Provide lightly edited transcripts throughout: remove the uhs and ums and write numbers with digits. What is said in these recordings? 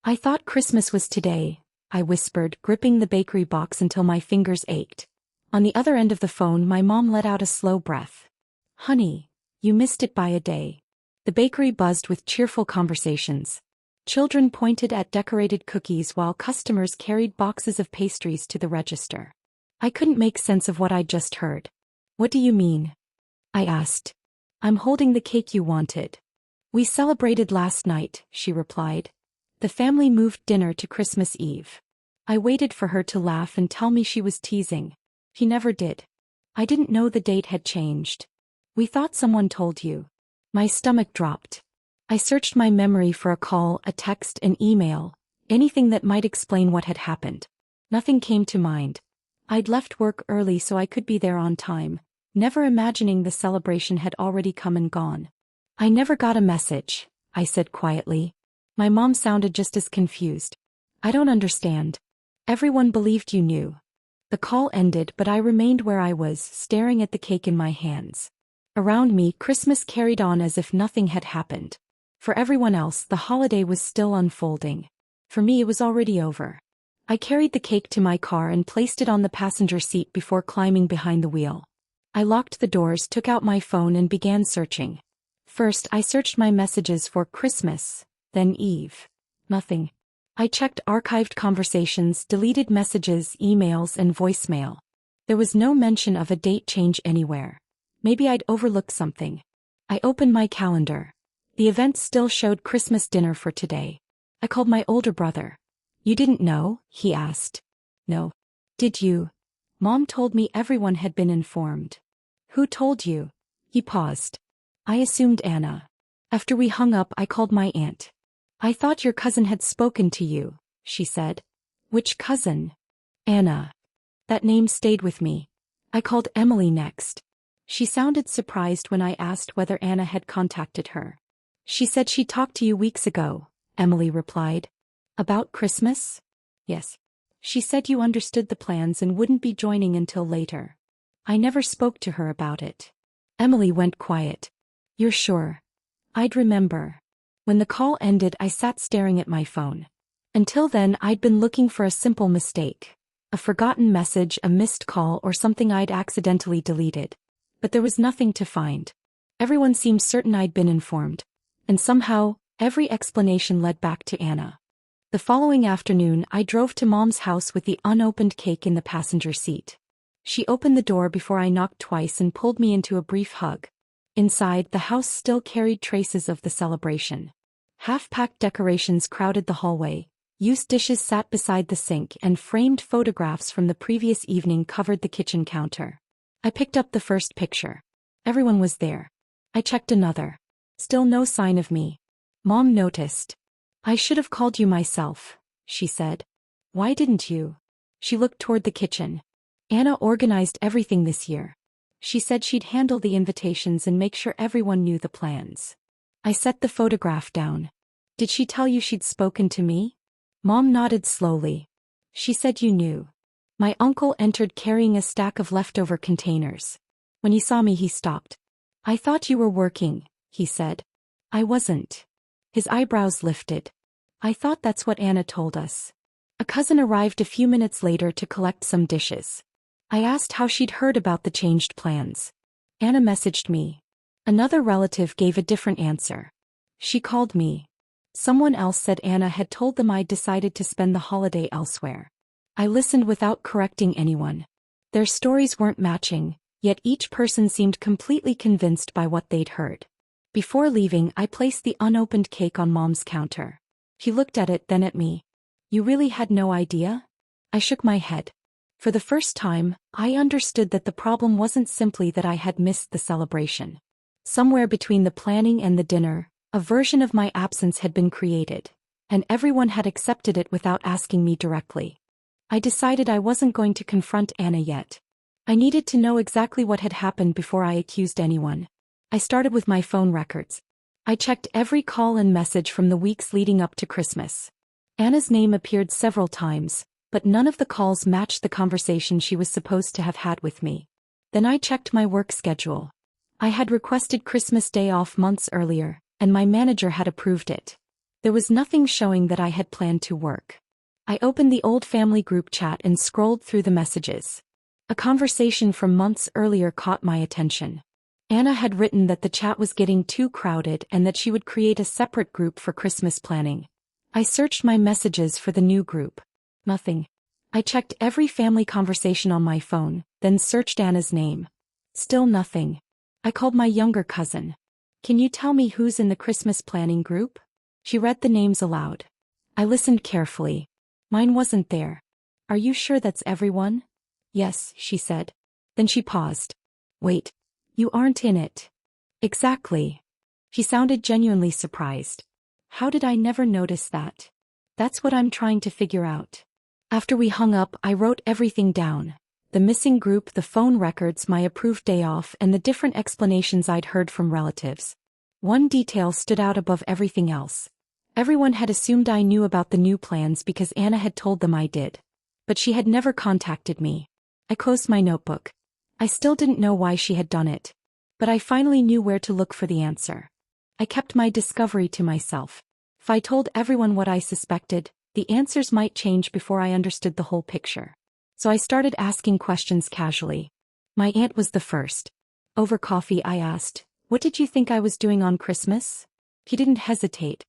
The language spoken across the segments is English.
I thought Christmas was today, I whispered, gripping the bakery box until my fingers ached. On the other end of the phone, my mom let out a slow breath. Honey, you missed it by a day. The bakery buzzed with cheerful conversations. Children pointed at decorated cookies while customers carried boxes of pastries to the register. I couldn't make sense of what I'd just heard. What do you mean? I asked. I'm holding the cake you wanted. We celebrated last night, she replied. The family moved dinner to Christmas Eve. I waited for her to laugh and tell me she was teasing. She never did. I didn't know the date had changed. We thought someone told you. My stomach dropped. I searched my memory for a call, a text, an email, anything that might explain what had happened. Nothing came to mind. I'd left work early so I could be there on time, never imagining the celebration had already come and gone. I never got a message, I said quietly. My mom sounded just as confused. I don't understand. Everyone believed you knew. The call ended, but I remained where I was, staring at the cake in my hands. Around me, Christmas carried on as if nothing had happened. For everyone else, the holiday was still unfolding. For me, it was already over. I carried the cake to my car and placed it on the passenger seat before climbing behind the wheel. I locked the doors, took out my phone and began searching. First, I searched my messages for Christmas, then Eve. Nothing. I checked archived conversations, deleted messages, emails, and voicemail. There was no mention of a date change anywhere. Maybe I'd overlooked something. I opened my calendar. The event still showed Christmas dinner for today. I called my older brother. You didn't know? He asked. No. Did you? Mom told me everyone had been informed. Who told you? He paused. I assumed Anna. After we hung up, I called my aunt. I thought your cousin had spoken to you, she said. Which cousin? Anna. That name stayed with me. I called Emily next. She sounded surprised when I asked whether Anna had contacted her. She said she talked to you weeks ago, Emily replied. About Christmas? Yes. She said you understood the plans and wouldn't be joining until later. I never spoke to her about it. Emily went quiet. You're sure? I'd remember. When the call ended, I sat staring at my phone. Until then, I'd been looking for a simple mistake. A forgotten message, a missed call, or something I'd accidentally deleted. But there was nothing to find. Everyone seemed certain I'd been informed. And somehow, every explanation led back to Anna. The following afternoon, I drove to Mom's house with the unopened cake in the passenger seat. She opened the door before I knocked twice and pulled me into a brief hug. Inside, the house still carried traces of the celebration. Half-packed decorations crowded the hallway, used dishes sat beside the sink, and framed photographs from the previous evening covered the kitchen counter. I picked up the first picture. Everyone was there. I checked another. Still no sign of me. Mom noticed. I should have called you myself, she said. Why didn't you? She looked toward the kitchen. Anna organized everything this year. She said she'd handle the invitations and make sure everyone knew the plans. I set the photograph down. Did she tell you she'd spoken to me? Mom nodded slowly. She said you knew. My uncle entered carrying a stack of leftover containers. When he saw me, he stopped. I thought you were working, he said. I wasn't. His eyebrows lifted. I thought that's what Anna told us. A cousin arrived a few minutes later to collect some dishes. I asked how she'd heard about the changed plans. Anna messaged me. Another relative gave a different answer. She called me. Someone else said Anna had told them I'd decided to spend the holiday elsewhere. I listened without correcting anyone. Their stories weren't matching, yet each person seemed completely convinced by what they'd heard. Before leaving, I placed the unopened cake on Mom's counter. She looked at it, then at me. You really had no idea? I shook my head. For the first time, I understood that the problem wasn't simply that I had missed the celebration. Somewhere between the planning and the dinner, a version of my absence had been created, and everyone had accepted it without asking me directly. I decided I wasn't going to confront Anna yet. I needed to know exactly what had happened before I accused anyone. I started with my phone records. I checked every call and message from the weeks leading up to Christmas. Anna's name appeared several times, but none of the calls matched the conversation she was supposed to have had with me. Then I checked my work schedule. I had requested Christmas Day off months earlier, and my manager had approved it. There was nothing showing that I had planned to work. I opened the old family group chat and scrolled through the messages. A conversation from months earlier caught my attention. Anna had written that the chat was getting too crowded and that she would create a separate group for Christmas planning. I searched my messages for the new group. Nothing. I checked every family conversation on my phone, then searched Anna's name. Still nothing. I called my younger cousin. "Can you tell me who's in the Christmas planning group?" She read the names aloud. I listened carefully. Mine wasn't there. "Are you sure that's everyone?" "Yes," she said. Then she paused. "Wait. You aren't in it." "Exactly." She sounded genuinely surprised. "How did I never notice that?" "That's what I'm trying to figure out." After we hung up, I wrote everything down. The missing group, the phone records, my approved day off, and the different explanations I'd heard from relatives. One detail stood out above everything else. Everyone had assumed I knew about the new plans because Anna had told them I did. But she had never contacted me. I closed my notebook. I still didn't know why she had done it. But I finally knew where to look for the answer. I kept my discovery to myself. If I told everyone what I suspected, the answers might change before I understood the whole picture. So I started asking questions casually. My aunt was the first. Over coffee I asked, "What did you think I was doing on Christmas?" She didn't hesitate.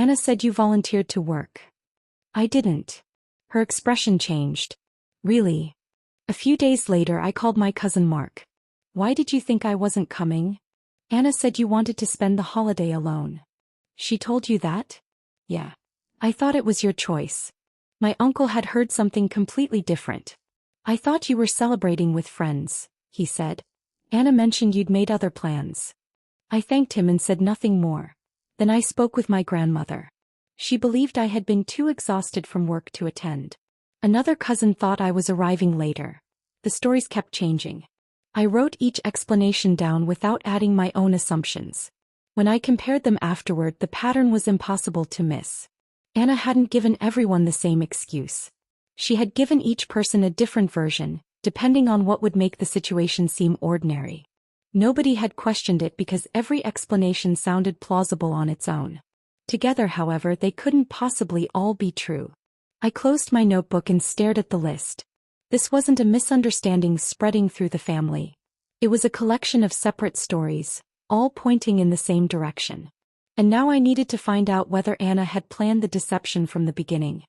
"Anna said you volunteered to work." "I didn't." Her expression changed. "Really?" A few days later I called my cousin Mark. "Why did you think I wasn't coming?" "Anna said you wanted to spend the holiday alone." "She told you that?" "Yeah. I thought it was your choice." My uncle had heard something completely different. "I thought you were celebrating with friends," he said. "Anna mentioned you'd made other plans." I thanked him and said nothing more. Then I spoke with my grandmother. She believed I had been too exhausted from work to attend. Another cousin thought I was arriving later. The stories kept changing. I wrote each explanation down without adding my own assumptions. When I compared them afterward, the pattern was impossible to miss. Anna hadn't given everyone the same excuse. She had given each person a different version, depending on what would make the situation seem ordinary. Nobody had questioned it because every explanation sounded plausible on its own. Together, however, they couldn't possibly all be true. I closed my notebook and stared at the list. This wasn't a misunderstanding spreading through the family. It was a collection of separate stories, all pointing in the same direction. And now I needed to find out whether Anna had planned the deception from the beginning.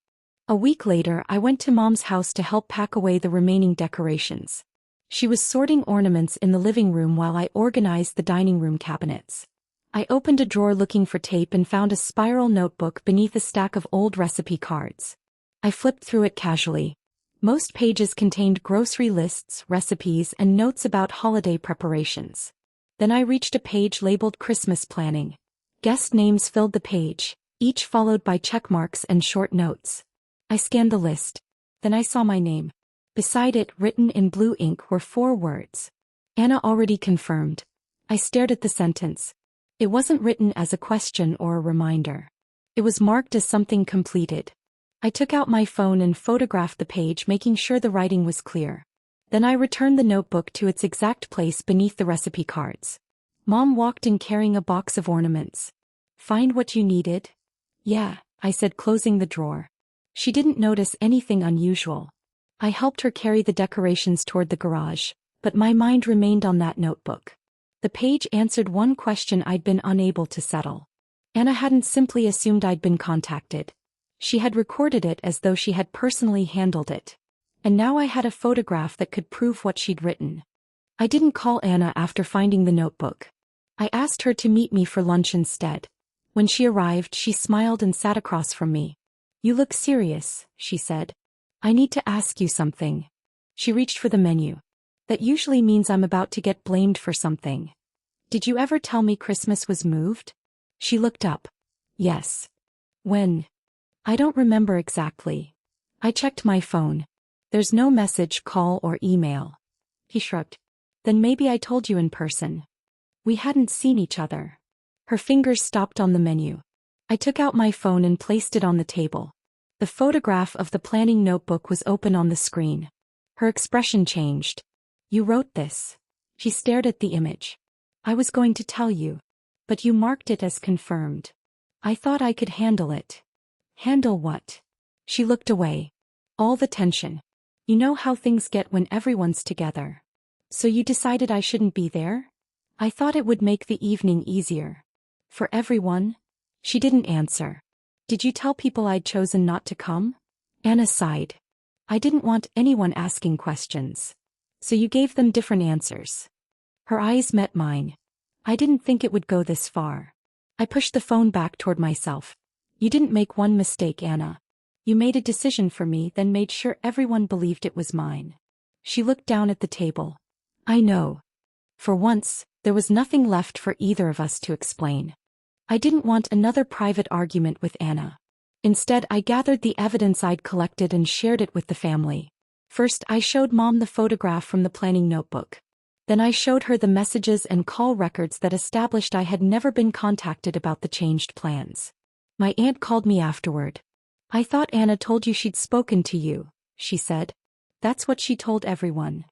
A week later, I went to Mom's house to help pack away the remaining decorations. She was sorting ornaments in the living room while I organized the dining room cabinets. I opened a drawer looking for tape and found a spiral notebook beneath a stack of old recipe cards. I flipped through it casually. Most pages contained grocery lists, recipes, and notes about holiday preparations. Then I reached a page labeled Christmas Planning. Guest names filled the page, each followed by checkmarks and short notes. I scanned the list. Then I saw my name. Beside it, written in blue ink, were 4 words. Anna already confirmed. I stared at the sentence. It wasn't written as a question or a reminder. It was marked as something completed. I took out my phone and photographed the page, making sure the writing was clear. Then I returned the notebook to its exact place beneath the recipe cards. Mom walked in carrying a box of ornaments. "Find what you needed?" "Yeah," I said, closing the drawer. She didn't notice anything unusual. I helped her carry the decorations toward the garage, but my mind remained on that notebook. The page answered one question I'd been unable to settle. Anna hadn't simply assumed I'd been contacted. She had recorded it as though she had personally handled it. And now I had a photograph that could prove what she'd written. I didn't call Anna after finding the notebook. I asked her to meet me for lunch instead. When she arrived, she smiled and sat across from me. "You look serious," she said. "I need to ask you something." She reached for the menu. "That usually means I'm about to get blamed for something. Did you ever tell me Christmas was moved?" She looked up. "Yes." "When?" "I don't remember exactly. I checked my phone. There's no message, call, or email." He shrugged. "Then maybe I told you in person." We hadn't seen each other. Her fingers stopped on the menu. I took out my phone and placed it on the table. The photograph of the planning notebook was open on the screen. Her expression changed. "You wrote this." She stared at the image. "I was going to tell you. But you marked it as confirmed." I thought I could handle it. Handle what? She looked away. All the tension. You know how things get when everyone's together. So you decided I shouldn't be there? I thought it would make the evening easier. For everyone? She didn't answer. Did you tell people I'd chosen not to come? Anna sighed. I didn't want anyone asking questions. So you gave them different answers. Her eyes met mine. I didn't think it would go this far. I pushed the phone back toward myself. You didn't make one mistake, Anna. You made a decision for me, then made sure everyone believed it was mine. She looked down at the table. I know. For once, there was nothing left for either of us to explain. I didn't want another private argument with Anna. Instead, I gathered the evidence I'd collected and shared it with the family. First, I showed Mom the photograph from the planning notebook. Then I showed her the messages and call records that established I had never been contacted about the changed plans. My aunt called me afterward. I thought Anna told you she'd spoken to you, she said. That's what she told everyone.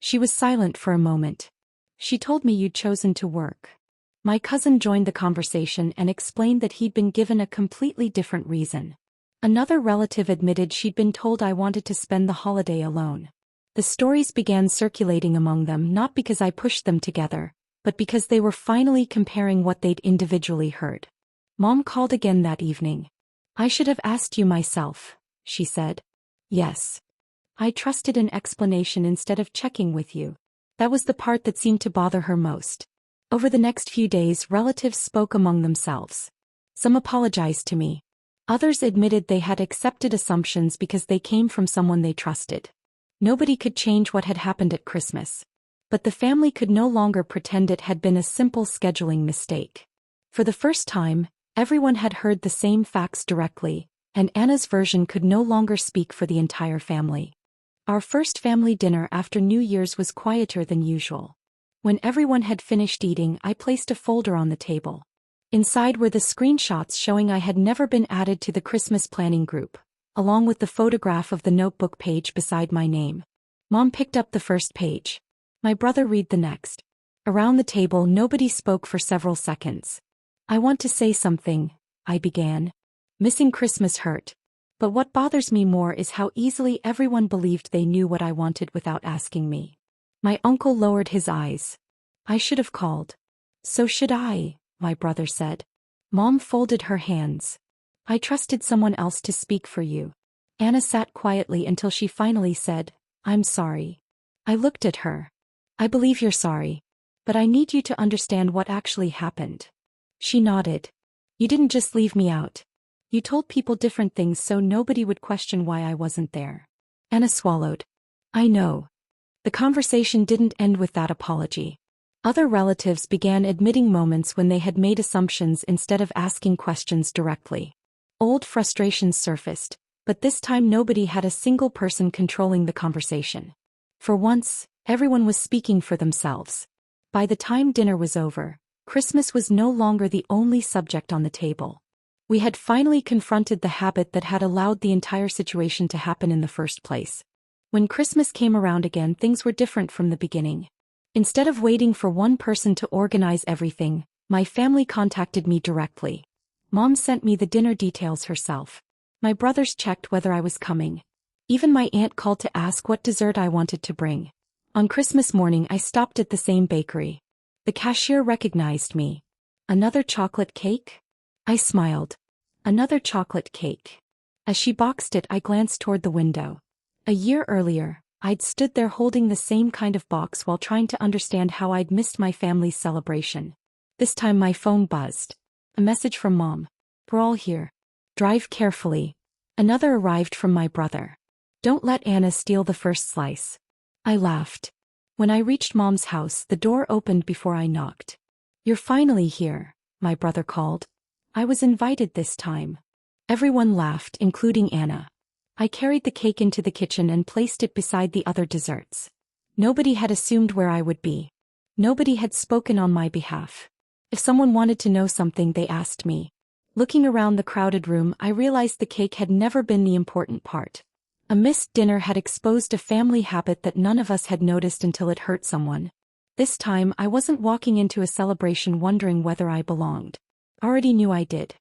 She was silent for a moment. She told me you'd chosen to work. My cousin joined the conversation and explained that he'd been given a completely different reason. Another relative admitted she'd been told I wanted to spend the holiday alone. The stories began circulating among them not because I pushed them together, but because they were finally comparing what they'd individually heard. Mom called again that evening. I should have asked you myself, she said. Yes. I trusted an explanation instead of checking with you. That was the part that seemed to bother her most. Over the next few days, relatives spoke among themselves. Some apologized to me. Others admitted they had accepted assumptions because they came from someone they trusted. Nobody could change what had happened at Christmas. But the family could no longer pretend it had been a simple scheduling mistake. For the first time, everyone had heard the same facts directly, and Anna's version could no longer speak for the entire family. Our first family dinner after New Year's was quieter than usual. When everyone had finished eating, I placed a folder on the table. Inside were the screenshots showing I had never been added to the Christmas planning group, along with the photograph of the notebook page beside my name. Mom picked up the first page. My brother read the next. Around the table, nobody spoke for several seconds. I want to say something, I began. Missing Christmas hurt. But what bothers me more is how easily everyone believed they knew what I wanted without asking me. My uncle lowered his eyes. I should have called. So should I, my brother said. Mom folded her hands. I trusted someone else to speak for you. Anna sat quietly until she finally said, I'm sorry. I looked at her. I believe you're sorry. But I need you to understand what actually happened. She nodded. You didn't just leave me out. You told people different things so nobody would question why I wasn't there. Anna swallowed. I know. The conversation didn't end with that apology. Other relatives began admitting moments when they had made assumptions instead of asking questions directly. Old frustrations surfaced, but this time nobody had a single person controlling the conversation. For once, everyone was speaking for themselves. By the time dinner was over, Christmas was no longer the only subject on the table. We had finally confronted the habit that had allowed the entire situation to happen in the first place. When Christmas came around again, things were different from the beginning. Instead of waiting for one person to organize everything, my family contacted me directly. Mom sent me the dinner details herself. My brothers checked whether I was coming. Even my aunt called to ask what dessert I wanted to bring. On Christmas morning, I stopped at the same bakery. The cashier recognized me. Another chocolate cake? I smiled. Another chocolate cake. As she boxed it, I glanced toward the window. A year earlier, I'd stood there holding the same kind of box while trying to understand how I'd missed my family's celebration. This time my phone buzzed. A message from Mom. We're all here. Drive carefully. Another arrived from my brother. Don't let Anna steal the first slice. I laughed. When I reached Mom's house, the door opened before I knocked. You're finally here, my brother called. I was invited this time. Everyone laughed, including Anna. I carried the cake into the kitchen and placed it beside the other desserts. Nobody had assumed where I would be. Nobody had spoken on my behalf. If someone wanted to know something, they asked me. Looking around the crowded room, I realized the cake had never been the important part. A missed dinner had exposed a family habit that none of us had noticed until it hurt someone. This time, I wasn't walking into a celebration wondering whether I belonged. I already knew I did.